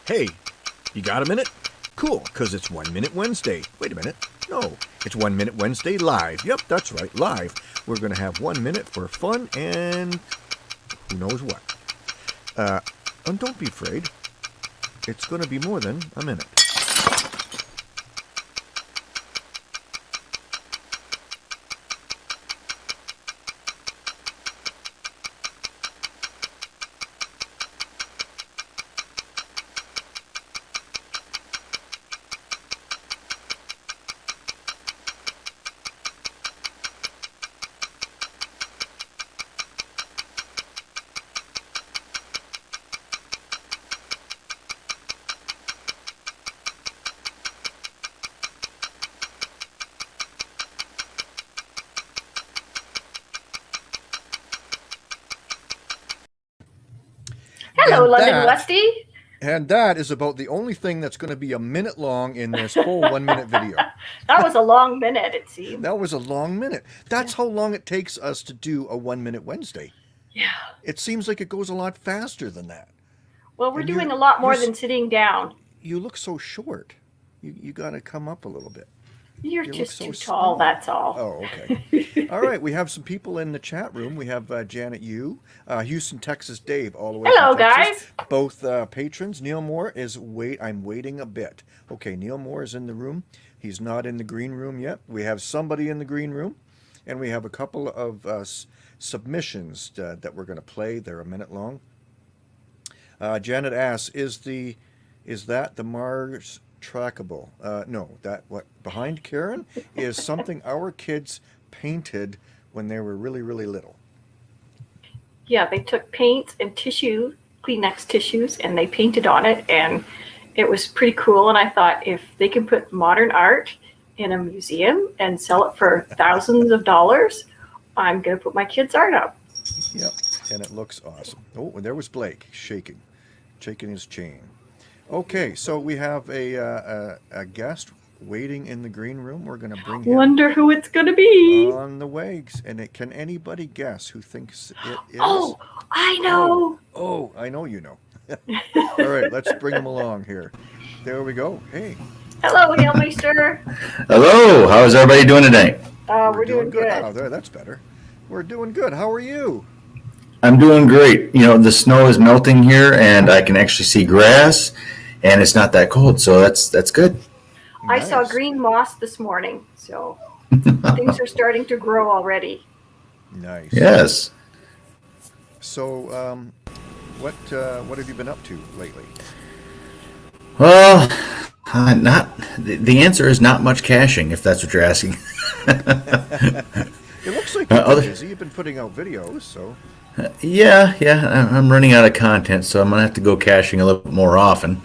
Hey, you got a minute? Cool, because it's 1 Minute Wednesday. Wait a minute. No, it's 1 Minute Wednesday live. Yep, that's right, live. We're going to have 1 minute for fun and who knows what. And don't be afraid. It's going to be more than a minute. Hello, And London that Westy. and that is about the only thing that's going to be a minute long in this whole 1 minute video. That was a long minute, it seemed. That was a long minute. That's Yeah. how long it takes us to do a 1 Minute Wednesday. Yeah. It seems like it goes a lot faster than that. Well, we're And doing a lot more than sitting down. you look so short. You got to come up a little bit. You're You look just so too small. tall, that's all. Oh, okay. All right, we have some people in the chat room. We have Janet Yu, Houston, Texas, Dave, all the way Hello, from Texas. guys. Both patrons. Neil Moore is I'm waiting a bit. Okay, Neil Moore is in the room. He's not in the green room yet. We have somebody in the green room, and we have a couple of submissions that we're going to play. They're a minute long. Janet asks, is that the Mars trackable? No, that what behind Karen is something our kids painted when they were really, really little. Yeah, they took paint and tissue, Kleenex tissues, and they painted on it, and it was pretty cool. And I thought, if they can put modern art in a museum and sell it for thousands of dollars, I'm going to put my kids' art up. Yep, and it looks awesome. Oh, and there was Blake shaking his chain. Okay, so we have a guest waiting in the green room. We're going to bring him Wonder who it's going to be. on the wags. And can anybody guess who thinks it is? Oh, I know. Oh, I know you know. All right, let's bring him along here. There we go. Hey, Hello, Hailmeister. Hello, how is everybody doing today? We're doing good. Oh, there, that's better. We're doing good. How are you? I'm doing great. You know, the snow is melting here and I can actually see grass and it's not that cold, so that's good. I saw Nice. green moss this morning, so things are starting to grow already. Nice. Yes. So, what have you been up to lately? Well, not the answer is not much caching, if that's what you're asking. It looks like you've been other- busy. You've been putting out videos, so Yeah, I'm running out of content, so I'm gonna have to go caching a little bit more often.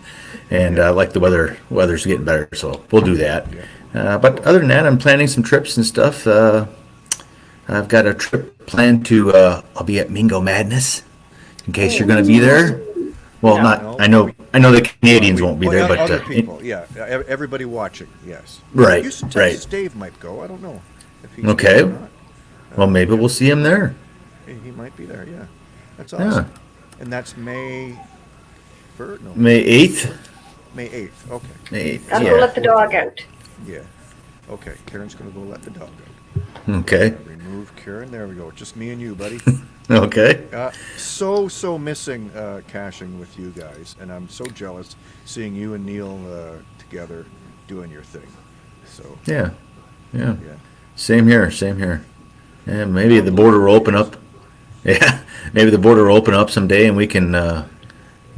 And like the weather's getting better, so we'll do that. But other than that, I'm planning some trips and stuff. I've got a trip planned to. I'll be at Mingo Madness, in case you're going to be there. Well, No. not. I know the Canadians won't be there, but other people, yeah, everybody watching, yes. Right, Houston, right. Texas, Dave might go. I don't know if he's Okay. going or not. well, maybe we'll see him there. He might be there. Yeah, that's Yeah. awesome. And that's May 1st? No, May 8th. May 8th. Okay. May 8th. Gotta go Yeah. let the dog out. Yeah. Okay. Karen's gonna go let the dog out. Okay. Remove Karen. There we go. Just me and you, buddy. Okay. So missing caching with you guys, and I'm so jealous seeing you and Neil together doing your thing. So Yeah. Yeah. yeah. Same here. Same here. Yeah. Maybe the border will open up. Yeah. Maybe the border will open up someday, and we can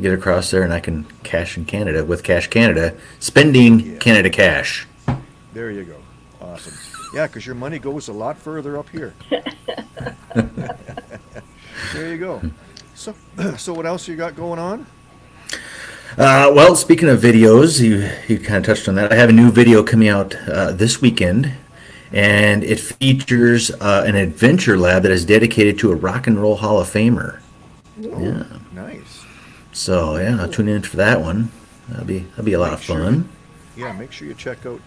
get across there, and I can cash in Canada with Cash Canada, spending Yeah. Canada cash. There you go. Awesome. Yeah, because your money goes a lot further up here. There you go. So, so what else you got going on? Well, speaking of videos, you kind of touched on that. I have a new video coming out this weekend, and it features an adventure lab that is dedicated to a Rock and Roll Hall of Famer. Yeah. Nice. So yeah, tune in for that one. That'll be a lot of Make sure fun. Yeah, make sure you check out.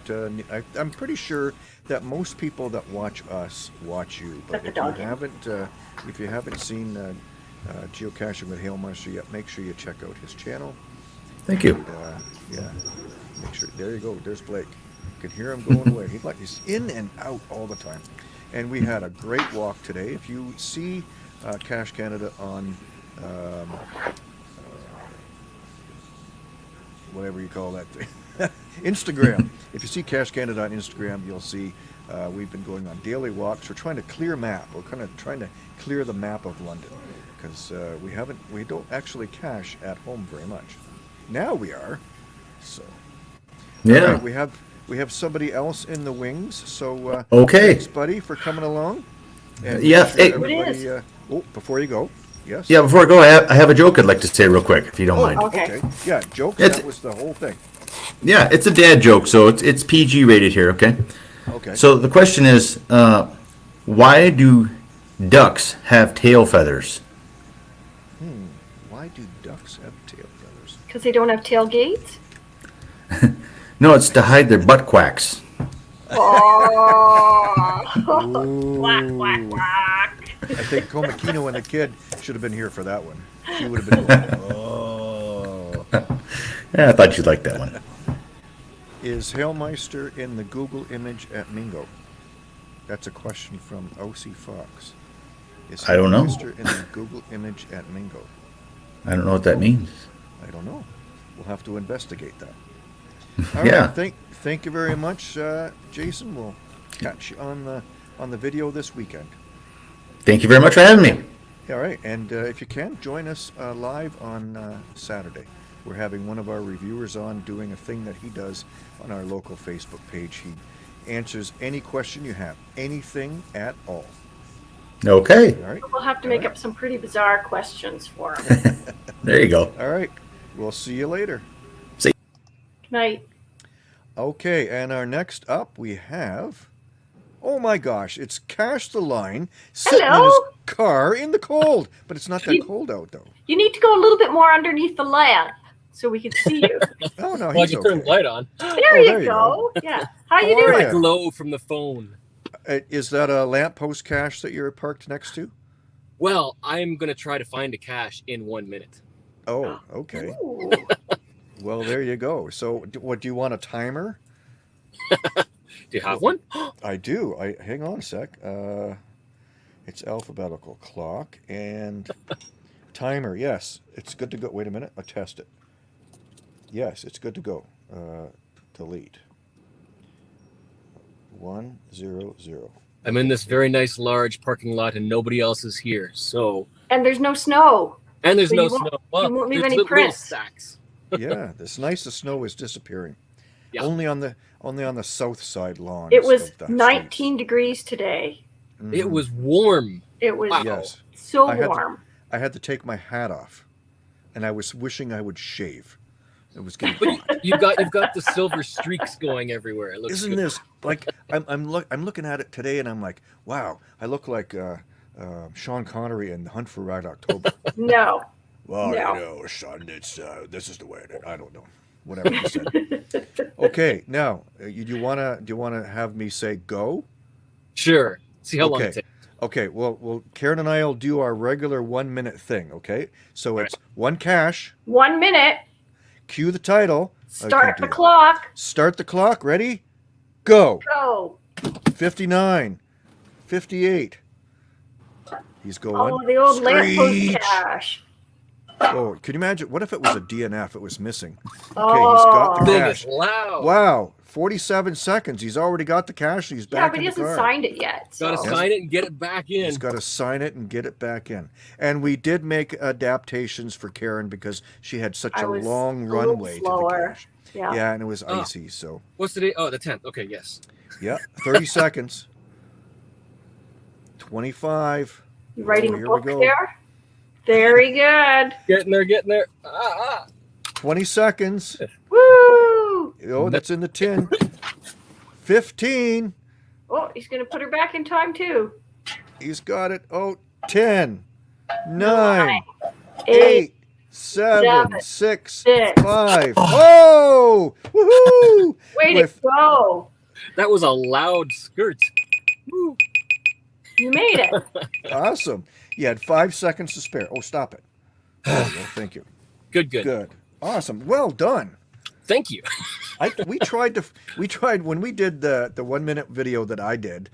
I'm pretty sure that most people that watch us watch you, but Let the dog in. if you haven't seen geocaching with Hailmaster yet, make sure you check out his channel. Thank you. And, yeah, make sure. There you go. There's Blake. You can hear him going away. He's in and out all the time. And we had a great walk today. If you see Cache Canada on whatever you call that thing, Instagram. If you see Cache Canada on Instagram, you'll see we've been going on daily walks. We're trying to clear map. We're kind of trying to clear the map of London because we don't actually cache at home very much. Now we are. So Yeah. all right, we have somebody else in the wings. So Okay. thanks, buddy, for coming along. And Yeah, make sure hey- everybody, It before you go, yes. Yeah, before I go, I have a joke I'd like to say real quick, if you don't mind. okay. Okay. Yeah, jokes. It's- That was the whole thing. Yeah, it's a dad joke, so it's PG rated here, okay? Okay. So the question is, why do ducks have tail feathers? Why do ducks have tail feathers? Because they don't have tailgates. No, it's to hide their butt quacks. Oh, quack, quack, Ooh. quack. I think Komakino and the kid should have been here for that one. She would have been going, oh. Yeah, I thought you'd like that one. Is Hailmeister in the Google image at Mingo? That's a question from O.C. Fox. Is I don't know. Hailmeister in the Google image at Mingo? I don't know what that means. I don't know. We'll have to investigate that. All Yeah. right, thank you very much, Jason. We'll catch you on the video this weekend. Thank you very much for having me. All right, and if you can, join us live on Saturday. We're having one of our reviewers on doing a thing that he does on our local Facebook page. He answers any question you have, anything at all. Okay, All right, We'll have to make up some pretty bizarre questions for them. there you go. all right. We'll see you later. Good night. Okay, and our next up we have. Oh my gosh, it's Cash the Line sitting in his Hello? car in the cold, but it's not that You- cold out though. You need to go a little bit more underneath the lamp so we can see you. Oh no, Why'd he's you turn the okay. light on? There, there you you go. Yeah. How you How are doing? ya? Glow from the phone. Is that a lamppost cache that you're parked next to? Well, I'm gonna try to find a cache in 1 minute. Oh, okay. Ooh. Well, there you go. So, what do you want a timer? Do you have one? I do. Hang on a sec. It's alphabetical clock and timer. Yes, it's good to go. Wait a minute. I'll test it. Yes, it's good to go. Delete. 100. I'm in this very nice large parking lot and nobody else is here. So, And there's no snow. and there's So no you won't- snow. you won't leave there's any little prints. sacks. Yeah, this nice. The snow is disappearing. Yeah. Only on the south side lawn. It was 19 degrees today. It was warm. It was Wow. Yes. so I had to- warm. I had to take my hat off, and I was wishing I would shave. It was getting But hot. you've got the silver streaks going everywhere. It looks Isn't good. this like I'm looking at it today, and I'm like, wow, I look like Sean Connery in Hunt for Red October. No. Well, No. you know, son, it's this is the way it is. I don't know, whatever you said. Okay, now do you wanna have me say go? Sure. See how long Okay. it takes. Okay, well, Karen and I will do our regular 1 minute thing. Okay, so it's one cache. 1 minute. Cue the title. I can't Start do the that. clock. Start the clock. Ready? Go. Go. 59. 58. He's going. Oh, the old lamppost Screech. cache. Oh, can you imagine? What if it was a DNF? It was missing. Okay, Oh. he's got the Thing cache. is loud. Wow, 47 seconds. He's already got the cache. He's Yeah, back but in he the hasn't car. signed it yet. Gotta so- sign it and get it back in. He's got to sign it and get it back in. And we did make adaptations for Karen because she had such I a was long a little runway to the slower. cache. Yeah. Yeah, and it was Oh. icy. So, What's the date? Oh, the 10th. Okay, yes. yeah, 30 seconds. 25. You writing Oh, a here we book go. there? Very good. Getting there. Ah. 20 seconds. Woo! Oh, that's in the tin. 15. Oh, he's going to put her back in time too. He's got it. Oh, 10. 9. 8. 8. 7. Seven, 6. 6. 5. Oh! Woohoo! Way With- to go. That was a loud skirt. Woo. You made it. Awesome. You had 5 seconds to spare. Oh, stop it. There you go. Thank you. Good. Good. Awesome. Well done. Thank you. We tried when we did the 1 minute video that I did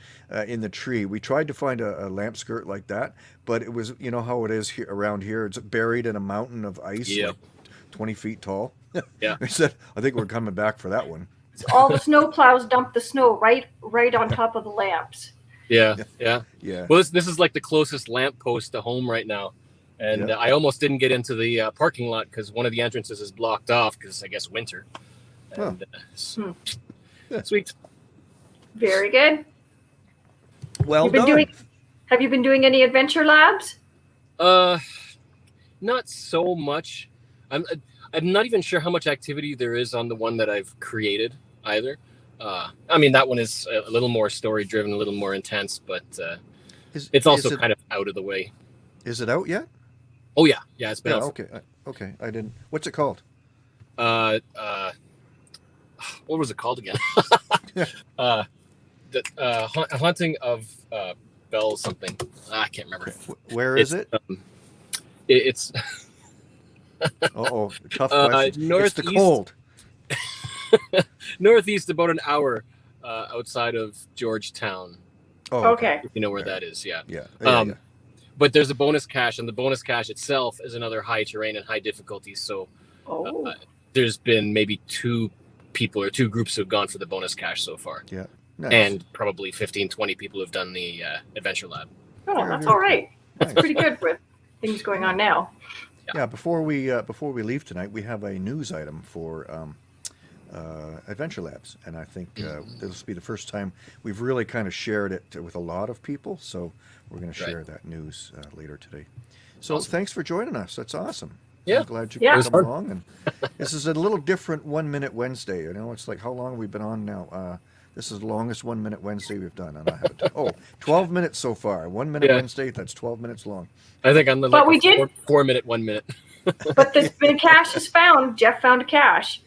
in the tree. We tried to find a lamp skirt like that, but it was, you know how it is here around here. It's buried in a mountain of ice, Yep. like 20 feet tall. Yeah. I said, I think we're coming back for that one. All the snow plows dump the snow right on top of the lamps. Yeah. Yeah. Yeah. Well, this is like the closest lamp post to home right now. And Yeah. I almost didn't get into the parking lot because one of the entrances is blocked off because I guess winter. And, Yeah. Sweet. Very good. Well You've been done. Have you been doing any adventure labs? Not so much. I'm not even sure how much activity there is on the one that I've created either. I mean, that one is a little more story driven, a little more intense, but it's also kind of out of the way. Is it out yet? Oh yeah, it's been Yeah. out. Okay. Okay. I didn't. What's it called? What was it called again? The Haunting of Bell something. I can't remember. Where is it? It's Oh, tough question. It's the northeast. cold. Northeast, about an hour outside of Georgetown. Oh, Okay. If you know where that is, yeah. Yeah. But there's a bonus cache, and the bonus cache itself is another high terrain and high difficulty. So Oh. there's been maybe two people or two groups who've gone for the bonus cache so far, Yeah. Nice. and probably 15, 20 people who've done the adventure lab. Oh, that's all right. That's pretty good with things going on now. Yeah, before we leave tonight, we have a news item for Adventure Labs, and I think this will be the first time we've really kind of shared it with a lot of people. So we're going to share that news later today. So Awesome. Thanks for joining us. That's awesome. Yeah. I'm glad you Yeah. could It was come fun. along. And this is a little different 1 minute Wednesday. You know, it's like how long have we been on now? This is the longest 1 minute Wednesday we've done. And I have 12 minutes so far. 1 minute Yeah. Wednesday. That's 12 minutes long. I think I'm the But like we a did- 4 minute, 1 minute. But there's been cache is found. Jeff found a cache.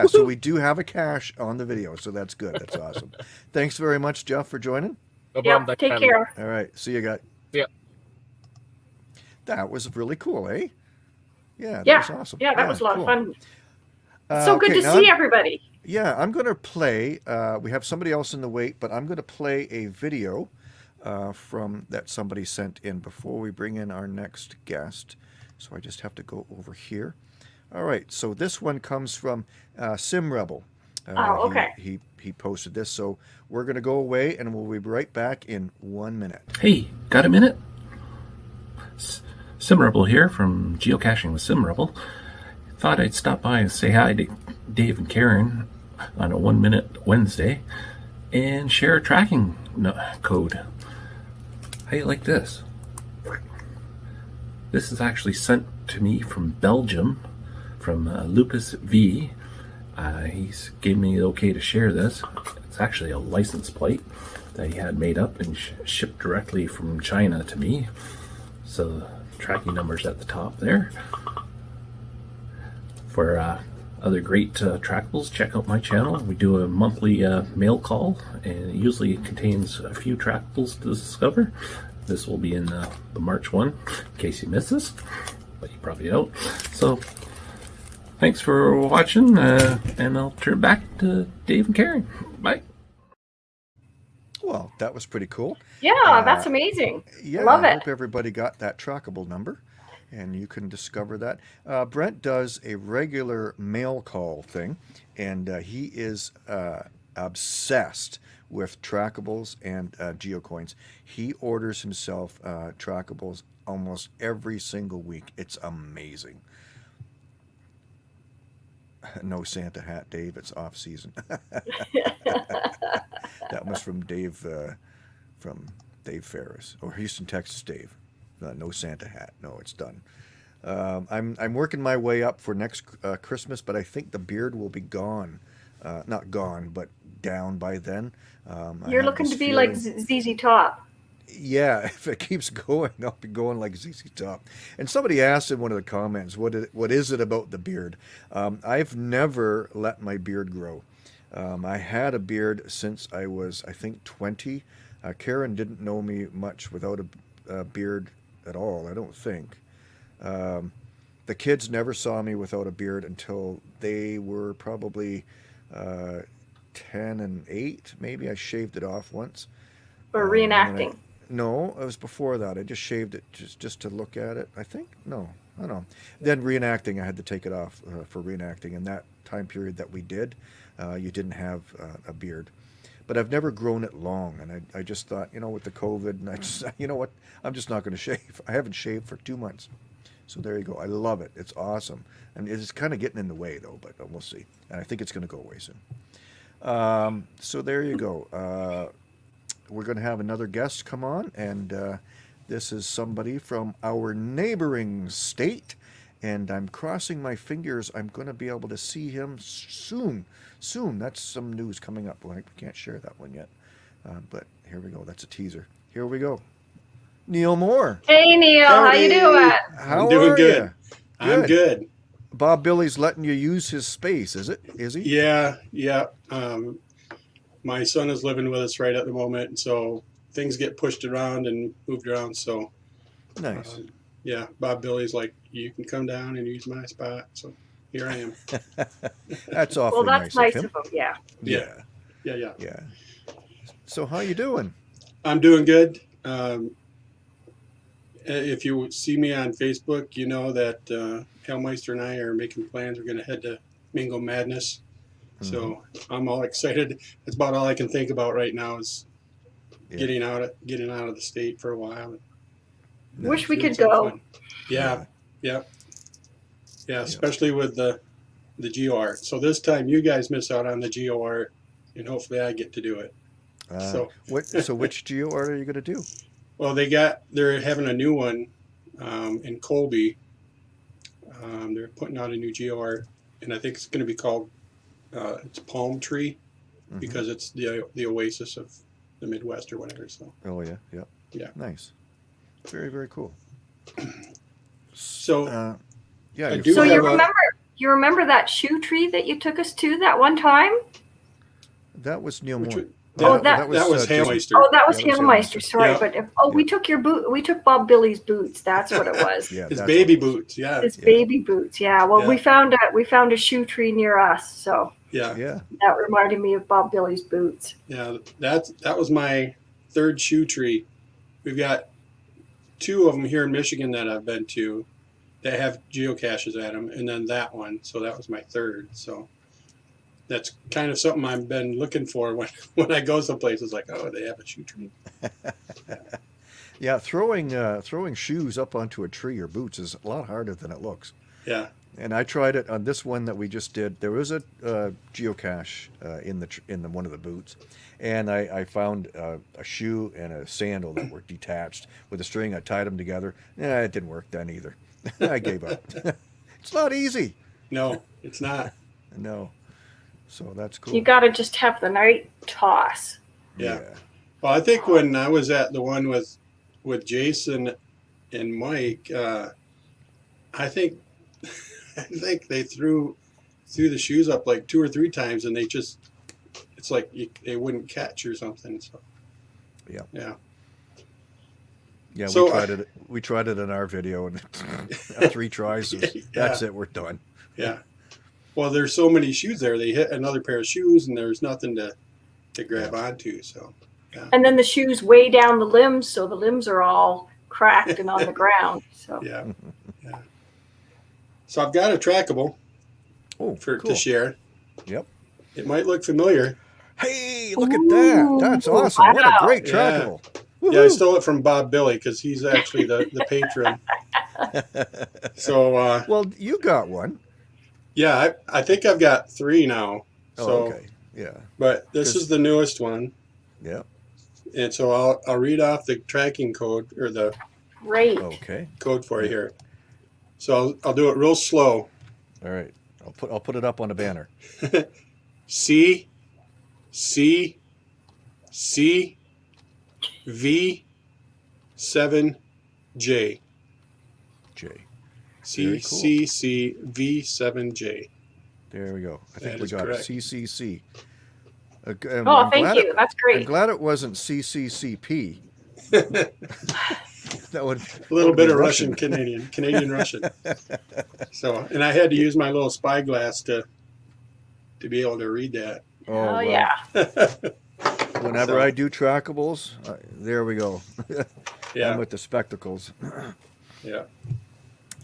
So we do have a cache on the video, so that's good. That's awesome. Thanks very much, Jeff, for joining. No Yeah. problem. Take care. All right, see you guys. Yeah. That was really cool, eh? Yeah, that Yeah. was awesome. Yeah, that was a lot cool. of fun. So good okay, to now see everybody. Yeah, I'm going to play. We have somebody else in the wait, but I'm going to play a video from that somebody sent in before we bring in our next guest. So I just have to go over here. All right, so this one comes from Sim Rebel. Oh, okay. He posted this, so we're going to go away, and we'll be right back in 1 minute. Hey, got a minute? SimRebel here from Geocaching with SimRebel. Thought I'd stop by and say hi to Dave and Karen on a 1 minute Wednesday and share a tracking code. How you like this? This is actually sent to me from Belgium, from Lucas V. He's gave me the okay to share this. It's actually a license plate that he had made up and shipped directly from China to me. So the tracking number's at the top there. For other great trackables, check out my channel. We do a monthly mail call, and it usually contains a few trackables to discover. This will be in the March one, in case you missed this, but you probably don't. So thanks for watching, and I'll turn it back to Dave and Karen. Bye. Well, that was pretty cool. Yeah, that's amazing. Yeah, Love I it. hope everybody got that trackable number, and you can discover that. Brent does a regular mail call thing, and he is obsessed with trackables and geocoins. He orders himself trackables almost every single week. It's amazing. No Santa hat, Dave. It's off season. That was from Dave Ferris, or Houston, Texas Dave. No Santa hat. No, it's done. I'm working my way up for next Christmas, but I think the beard will be gone. Not gone, but down by then. You're looking to be like ZZ Top. Yeah, if it keeps going, I'll be going like ZZ Top. And somebody asked in one of the comments, what is it about the beard? I've never let my beard grow. I had a beard since I was, I think, 20. Karen didn't know me much without a beard at all, I don't think. The kids never saw me without a beard until they were probably 10 and 8. Maybe I shaved it off once. Or And then reenacting. no, it was before that. I just shaved it just to look at it. I think no, I don't know. Then reenacting, I had to take it off for reenacting. In that time period that we did, you didn't have a beard. But I've never grown it long, and I just thought, with the COVID, and I just, you know what, I'm just not going to shave. I haven't shaved for 2 months. So there you go. I love it. It's awesome. And it's kind of getting in the way, though, but we'll see. And I think it's going to go away soon. So there you go. We're going to have another guest come on, and this is somebody from our neighboring state. And I'm crossing my fingers. I'm going to be able to see him soon. Soon. That's some news coming up. Well, I can't share that one yet. But here we go. That's a teaser. Here we go. Neil Moore. Hey Neil, how you doing? How I'm doing are good. ya? I'm good. Bob Billy's letting you use his space, is it? Is he? Yeah, yeah. My son is living with us right at the moment, and so things get pushed around and moved around. So, Nice. yeah, Bob Billy's like, you can come down and use my spot. So here I am. That's awfully Well, that's nice nice of him. of him. Yeah. Yeah, Yeah. yeah. So how you doing? I'm doing good. If you see me on Facebook, you know that Hellmeister and I are making plans. We're going to head to Mingo Madness. So I'm all excited. That's about all I can think about right now is Yeah. getting out of the state for a while. Wish we Doing could some go. fun. Yeah. Especially with the Geo art. So this time you guys miss out on the Geo art, and hopefully I get to do it. So- So which geo art are you going to do? Well, they're having a new one in Colby. They're putting out a new Geo art, and I think it's going to be called it's Palm Tree because it's the oasis of the Midwest or whatever. So Oh yeah, yeah, Yeah. Nice. Very, very cool. so Yeah. I you're do So fine. have you remember that shoe tree that you took us to that one time? That was Neil Which Moore. one? Oh, that was Jason- Hellmeister. Oh, that was Yeah, that was Hellmeister. Sorry, Yeah. but Yeah. we took your boot. We took Bob Billy's boots. That's what it was. Yeah, His that's baby what it was. boots. Yeah, His Yeah. baby boots. Yeah. Well, Yeah. we found a shoe tree near us, so yeah. Yeah. that reminded me of Bob Billy's boots. Yeah, that was my third shoe tree. We've got 2 of them here in Michigan that I've been to that have geocaches at them, and then that one. So that was my third. So that's kind of something I've been looking for when I go someplace. It's like, oh, they have a shoe tree. Yeah. Throwing shoes up onto a tree or boots is a lot harder than it looks. Yeah, And I tried it on this one that we just did. There was a geocache in the one of the boots, and I found a shoe and a sandal that were detached with a string. I tied them together. It didn't work then either. I gave up. It's not easy. no, it's not. No. So that's cool. You got to just have the right toss. Yeah. Well, I think when I was at the one with Jason and Mike, I think they threw the shoes up like 2 or 3 times, and it's like they wouldn't catch or something. So Yeah. yeah, Yeah, So, we tried it in our video, and 3 tries. That's it. We're done. yeah. Well, there's so many shoes there. They hit another pair of shoes, and there's nothing to grab onto. So And then the shoes weigh down the limbs, so the limbs are all cracked and on the ground. So yeah. So I've got a trackable Oh, to cool. share. Yep. It might look familiar. Hey, look at that. That's Ooh, awesome. What a wow. great Yeah. trackable. Yeah, I Woohoo. stole it from Bob Billy because he's actually the patron. So Well, you got one. yeah, I think I've got 3 now. So, Oh, okay. Yeah. but this is the newest one, Yeah. and so I'll read off the tracking code or the great. Okay. code for you here. So I'll do it real slow. All right. I'll put it up on a banner. C C C V 7 J. J. C Very cool. C C V 7 J. There we go. I think That we is got correct. it. CCC. Oh, thank you. That's I'm great. glad it wasn't CCCP. That would A little that would be bit of Russian Canadian Russian. So, and I had to use my little spyglass to be able to read that. Oh, well, yeah. Whenever So- I do trackables, there we go. I'm Yeah, with the spectacles. yeah,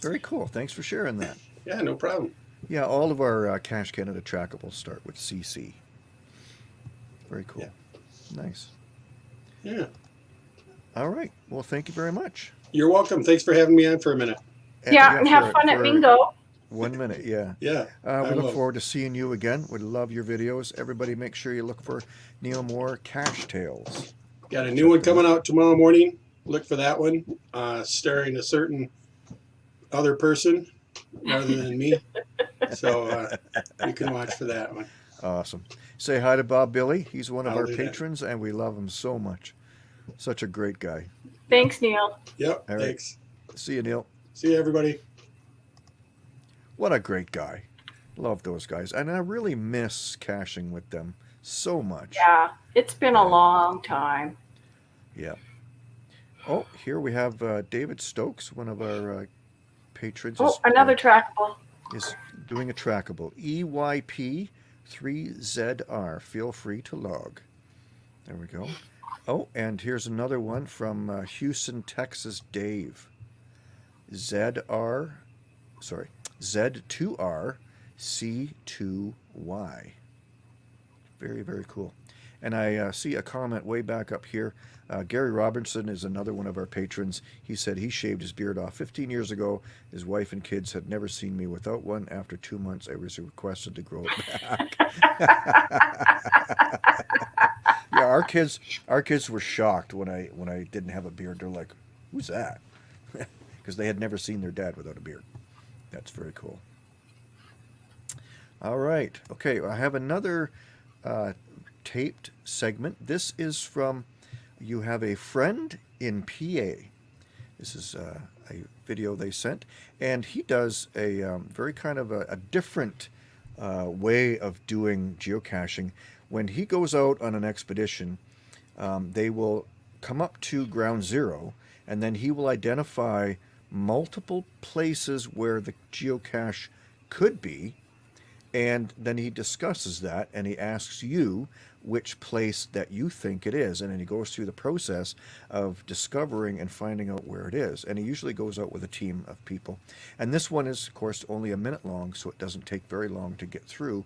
Very cool. Thanks for sharing that. yeah. No problem. Yeah, all of our Cache Canada trackables start with CC. Very cool. Nice. Yeah, All right. Well, thank you very much. you're welcome. Thanks for having me on for a minute. Yeah, and have for- fun at for Mingo. 1 minute, yeah. Yeah, We I look will. forward to seeing you again. We love your videos. Everybody, make sure you look for Neil Moore Cache Tales. Got a new one coming out tomorrow morning. Look for that one, starring a certain other person rather than me. So you can watch for that one. Awesome. Say hi to Bob Billy. He's one of I'll our do that. patrons, and we love him so much. Such a great guy. Thanks, Neil. Yep. All right. Thanks. See you, Neil. See you, everybody. What a great guy. Love those guys. And I really miss caching with them so much. Yeah, it's been a long time. Yeah. Oh, here we have David Stokes, one of our patrons. Oh, another trackable. Is doing a trackable. EYP3ZR. Feel free to log. There we go. Oh, and here's another one from Houston, Texas, Dave. Z2R C2Y. Very, very cool. And I see a comment way back up here. Gary Robinson is another one of our patrons. He said he shaved his beard off 15 years ago. His wife and kids had never seen me without one. After 2 months, I was requested to grow it back. Yeah, our kids were shocked when I didn't have a beard. They're like, "Who's that?" Because they had never seen their dad without a beard. That's very cool. All right. Okay, I have another taped segment. This is from You Have a Friend in PA. This is a video they sent. And he does a very kind of a different way of doing geocaching. When he goes out on an expedition, they will come up to ground zero, and then he will identify multiple places where the geocache could be, and then he discusses that, and he asks you which place that you think it is, and then he goes through the process of discovering and finding out where it is. And he usually goes out with a team of people, and this one is of course only a minute long, so it doesn't take very long to get through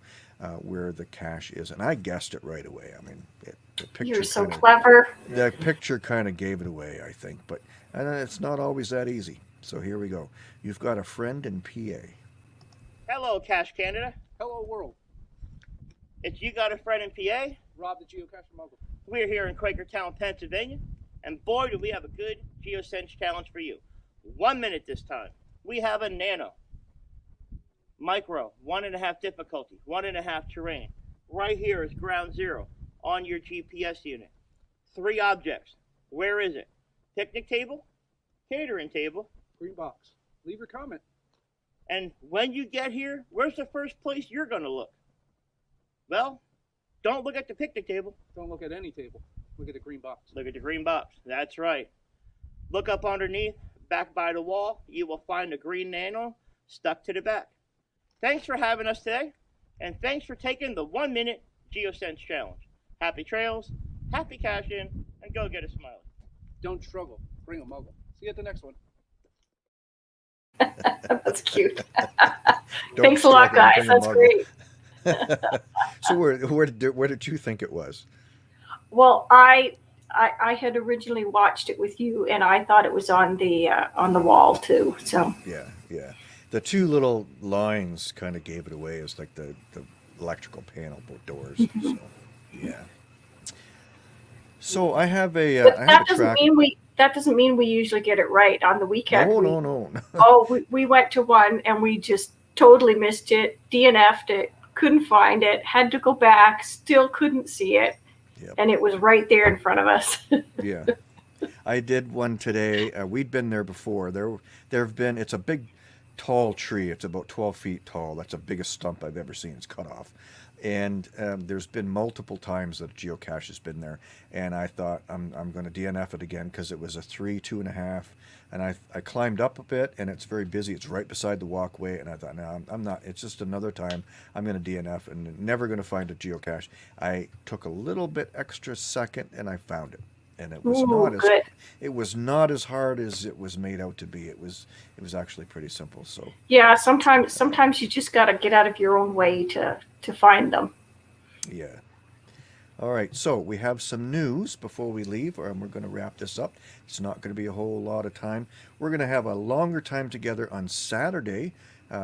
where the cache is. And I guessed it right away. I mean, the picture You're so kinda- clever. the picture kind of gave it away, I think, but it's not always that easy. So here we go. You've got a friend in PA. Hello, Cache Canada. Hello, world. It's You Got a Friend in PA. Rob the Geocacher Mogul. We're here in Quakertown, Pennsylvania. And boy, do we have a good GeoSense challenge for you. 1 minute this time. We have a nano. Micro, 1.5 difficulty, 1.5 terrain. Right here is ground zero on your GPS unit. 3 objects. Where is it? Picnic table, catering table, Green box. Leave your comment. and when you get here, where's the first place you're going to look? Well, don't look at the picnic table. Don't look at any table. Look at the green box. Look at the green box. That's right. Look up underneath, back by the wall. You will find a green nano stuck to the back. Thanks for having us today, and thanks for taking the 1 minute GeoSense challenge. Happy trails, happy caching, and go get a smiley. Don't struggle. Bring a Mogul. See you at the next one. That's cute. Don't Thanks a lot, struggle, guys. bring a That's muggle. great. So where did you think it was? Well, I had originally watched it with you, and I thought it was on the wall too. So Yeah. The two little lines kind of gave it away as like the electrical panel doors. So, yeah. So I have a but I have that a doesn't track. mean that doesn't mean we usually get it right on the weekend. No. Oh, we went to one and we just totally missed it. DNF'd it. Couldn't find it. Had to go back. Still couldn't see it. Yep. And it was right there in front of us. Yeah. I did one today. We'd been there before. There have been. It's a big tall tree. It's about 12 feet tall. That's the biggest stump I've ever seen. It's cut off. And there's been multiple times that geocache has been there. And I thought, I'm going to DNF it again because it was a 3, 2.5. And I climbed up a bit, and it's very busy. It's right beside the walkway. And I thought, no, I'm not. It's just another time. I'm going to DNF and never going to find a geocache. I took a little bit extra second, and I found it. And it was Good. it was not as hard as it was made out to be. It was actually pretty simple. So Yeah, sometimes you just got to get out of your own way to find them. yeah. All right, so we have some news before we leave, or we're going to wrap this up. It's not going to be a whole lot of time. We're going to have a longer time together on Saturday.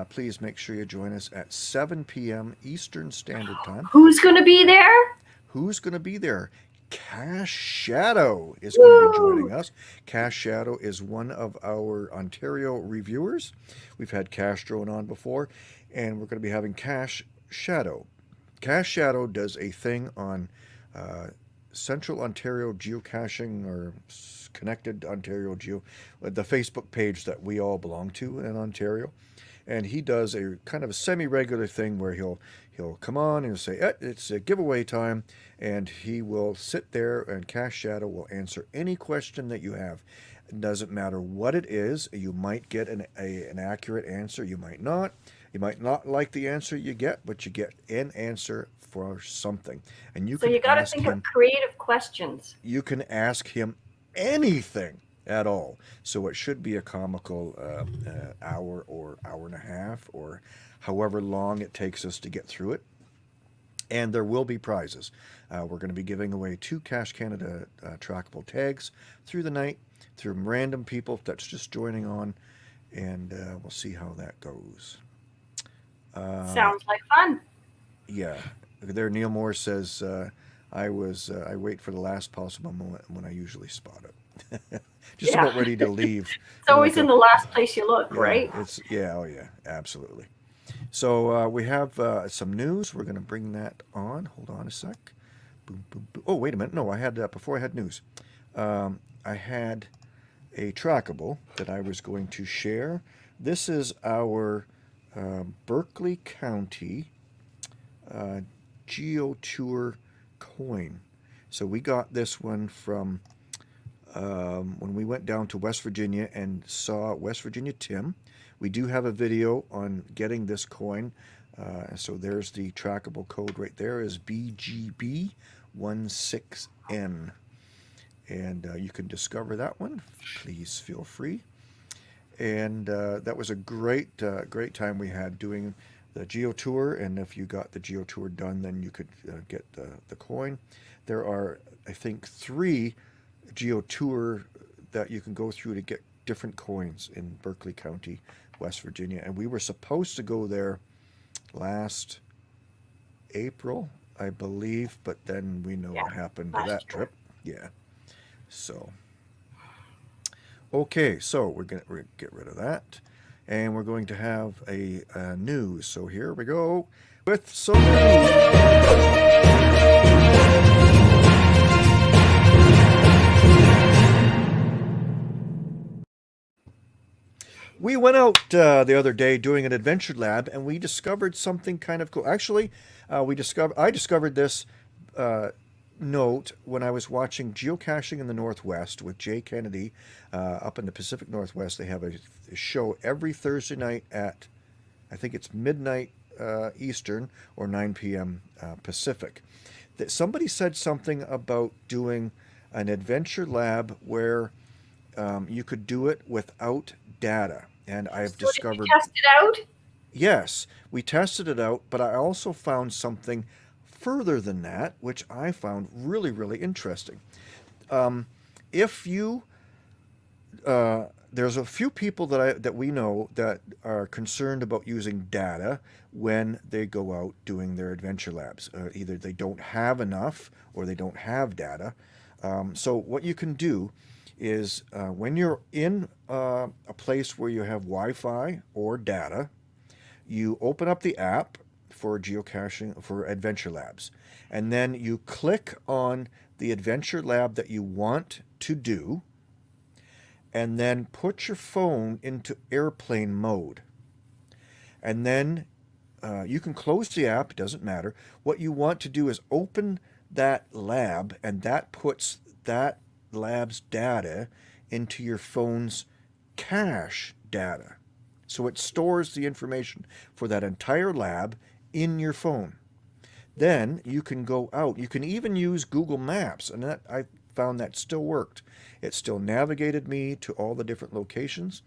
Please make sure you join us at 7 p.m. Eastern Standard Time. Who's going to be there? Who's going to be there? Cash Shadow is going to be Woo! joining us. Cash Shadow is one of our Ontario reviewers. We've had Cash Drone on before, and we're going to be having Cash Shadow. Cash Shadow does a thing on Central Ontario geocaching, or Connected Ontario Geo, the Facebook page that we all belong to in Ontario. And he does a kind of a semi-regular thing where he'll come on and he'll say, it's a giveaway time, and he will sit there, and Cash Shadow will answer any question that you have. It doesn't matter what it is. You might get an accurate answer. You might not. You might not like the answer you get, but you get an answer for something. And So you got to think of creative questions. you can ask him anything at all. So it should be a comical hour or hour and a half, or however long it takes us to get through it. And there will be prizes. We're going to be giving away 2 Cache Canada trackable tags through the night, through random people that's just joining on, and we'll see how that goes. Sounds like fun. Yeah. There, Neil Moore says, I wait for the last possible moment when I usually spot it. Just Yeah. about ready to leave. It's always in the last place you look, Yeah, right? oh yeah, absolutely. So we have some news. We're going to bring that on. Hold on a sec. Boom, boom, boom. Oh, wait a minute. No, I had before I had news. I had a trackable that I was going to share. This is our Berkeley County GeoTour coin. So we got this one from when we went down to West Virginia and saw West Virginia Tim. We do have a video on getting this coin. So there's the trackable code right there, is BGB16N. And you can discover that one. Please feel free. And that was a great time we had doing the GeoTour. And if you got the GeoTour done, then you could get the coin. There are, I think, 3 GeoTour that you can go through to get different coins in Berkeley County, West Virginia. And we were supposed to go there last April, I believe, but then we know what happened to last that year. trip. Yeah. So, okay, so we're going to get rid of that. And we're going to have a news. So here we go with some news. We went out the other day doing an adventure lab, and we discovered something kind of cool. Actually, I discovered this note when I was watching Geocaching in the Northwest with Jay Kennedy up in the Pacific Northwest. They have a show every Thursday night at, I think it's midnight Eastern or 9 p.m. Pacific. That somebody said something about doing an adventure lab where you could do it without data. And I've discovered. Did you test it out? Yes, we tested it out, but I also found something further than that, which I found really, really interesting. If you, there's a few people that we know that are concerned about using data when they go out doing their adventure labs. Either they don't have enough or they don't have data. So what you can do is when you're in a place where you have Wi-Fi or data, you open up the app for geocaching, for adventure labs, and then you click on the adventure lab that you want to do, and then put your phone into airplane mode. And then you can close the app, it doesn't matter. What you want to do is open that lab, and that puts that lab's data into your phone's cache data. So it stores the information for that entire lab in your phone. Then you can go out. You can even use Google Maps, and that I found that still worked. It still navigated me to all the different locations.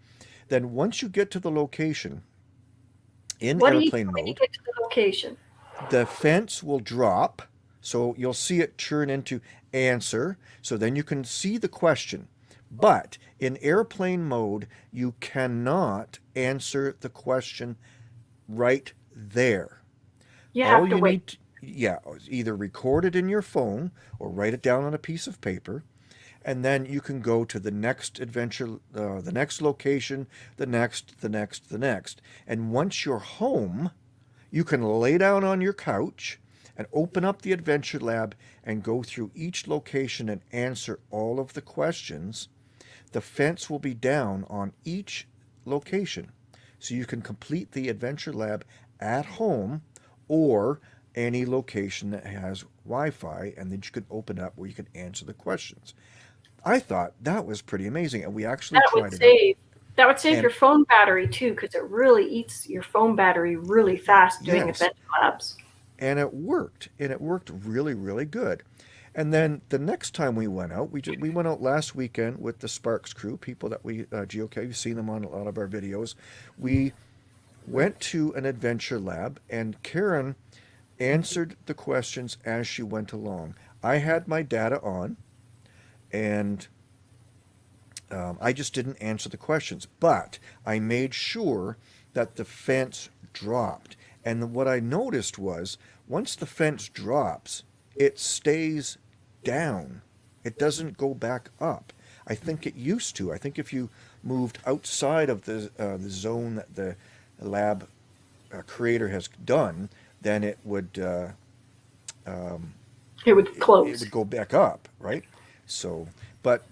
Then once you get to the location in What do you do airplane when you mode, get to the location? the fence will drop. So you'll see it turn into answer. So then you can see the question. But in airplane mode, you cannot answer the question right there. You All have to you wait. need to, yeah, either record it in your phone or write it down on a piece of paper, and then you can go to the next adventure, the next location, the next, the next. And once you're home, you can lay down on your couch and open up the Adventure Lab and go through each location and answer all of the questions. The fence will be down on each location, so you can complete the Adventure Lab at home or any location that has Wi-Fi, and then you can open up where you can answer the questions. I thought that was pretty amazing, and we actually That would tried it out. save. That would save And- your phone battery too, because it really eats your phone battery really fast doing Yes. Adventure Labs. And it worked, and it worked really, really good. And then the next time we went out, we went out last weekend with the Sparks crew, people that we geocaching. You've seen them on a lot of our videos. We went to an Adventure Lab, and Karen answered the questions as she went along. I had my data on, and I just didn't answer the questions, but I made sure that the fence dropped. And what I noticed was once the fence drops, it stays down. It doesn't go back up. I think it used to. I think if you moved outside of the zone that the lab creator has done, then it would It would it close. would go back up, right? So, but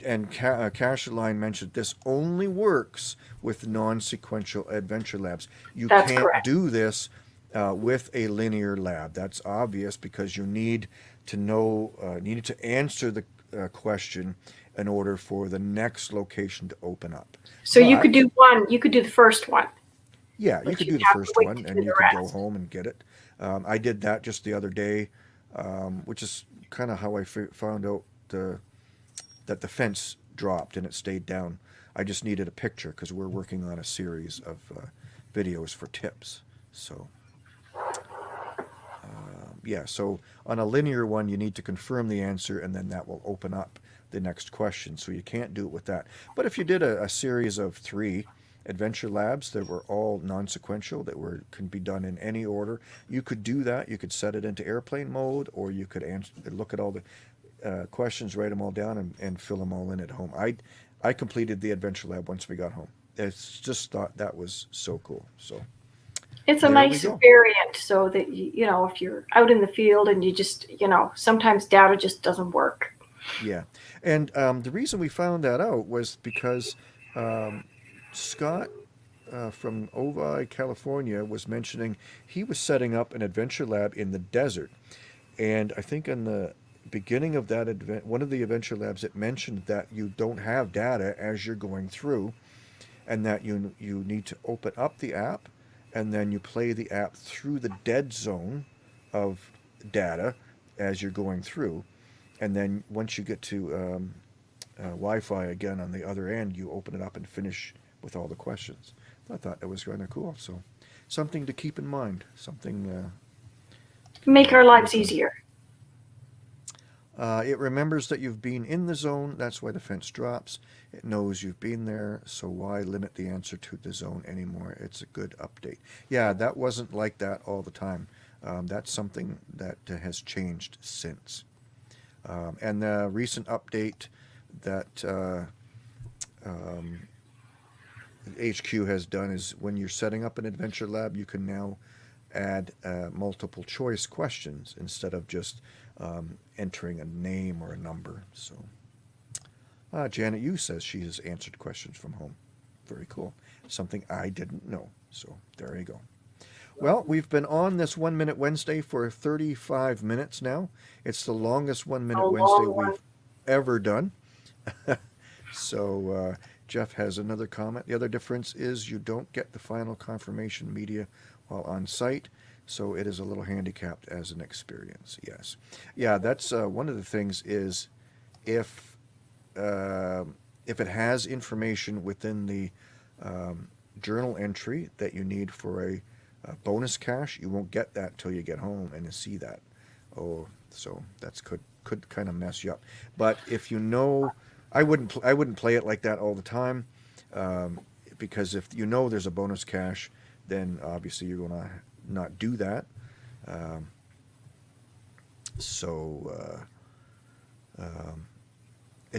Cash Line mentioned this only works with non-sequential Adventure Labs. You That's can't correct. do this with a linear lab. That's obvious because you need to know, needed to answer the question in order for the next location to open up. So you But- could do one. You could do the first one. Yeah, you But could you do the have to first wait one to and do you the could go rest. home and get it. I did that just the other day, which is kind of how I found out that the fence dropped and it stayed down. I just needed a picture because we're working on a series of videos for tips. So, yeah, so on a linear one, you need to confirm the answer and then that will open up the next question. So you can't do it with that. But if you did a series of 3 Adventure Labs that were all non-sequential, that can be done in any order, you could do that. You could set it into airplane mode, or you could look at all the questions, write them all down, and fill them all in at home. I completed the Adventure Lab once we got home. It's just thought that was so cool. So It's a There we nice go. variant so that, you know, if you're out in the field and you just, you know, sometimes data just doesn't work. yeah, and the reason we found that out was because Scott from Ovi, California, was mentioning he was setting up an Adventure Lab in the desert, and I think in the beginning of that one of the Adventure Labs, it mentioned that you don't have data as you're going through, and that you need to open up the app, and then you play the app through the dead zone of data as you're going through, and then once you get to Wi-Fi again on the other end, you open it up and finish with all the questions. I thought that was kind of cool. So something to keep in mind. Something. Make our lives easier. It remembers that you've been in the zone. That's why the fence drops. It knows you've been there. So why limit the answer to the zone anymore? It's a good update. Yeah, that wasn't like that all the time. That's something that has changed since. And the recent update that HQ has done is when you're setting up an Adventure Lab, you can now add multiple choice questions instead of just entering a name or a number. So Janet Yu says she has answered questions from home. very cool. Something I didn't know. So there you go. Well, we've been on this 1 Minute Wednesday for 35 minutes now. It's the longest 1 Minute A Wednesday long one. we've ever done. So Jeff has another comment. The other difference is you don't get the final confirmation media while on site, so it is a little handicapped as an experience. Yes, yeah, that's one of the things is if it has information within the journal entry that you need for a bonus cache, you won't get that till you get home and you see that. Oh, so that's could kind of mess you up. But if you know, I wouldn't play it like that all the time, because if you know there's a bonus cache, then obviously you're gonna not do that. It's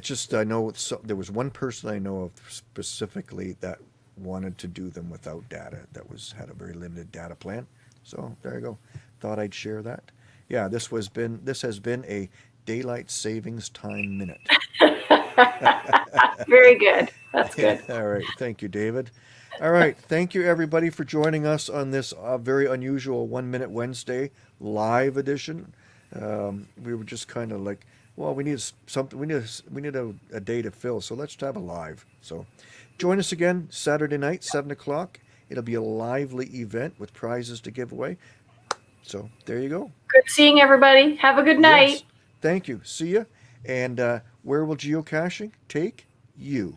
just I know there was one person I know of specifically that wanted to do them without data, that had a very limited data plan. So there you go. Thought I'd share that. Yeah, this has been a daylight savings time minute. Very good. That's good. All right, thank you, David. All right, thank you everybody for joining us on this very unusual 1 Minute Wednesday live edition. We were just kind of like, well, we need something. We need a day to fill, so let's have a live. So, join us again Saturday night, 7 o'clock. It'll be a lively event with prizes to give away. So there you go. Good seeing everybody. Have a good night. Yes. Thank you. See ya. And where will geocaching take you?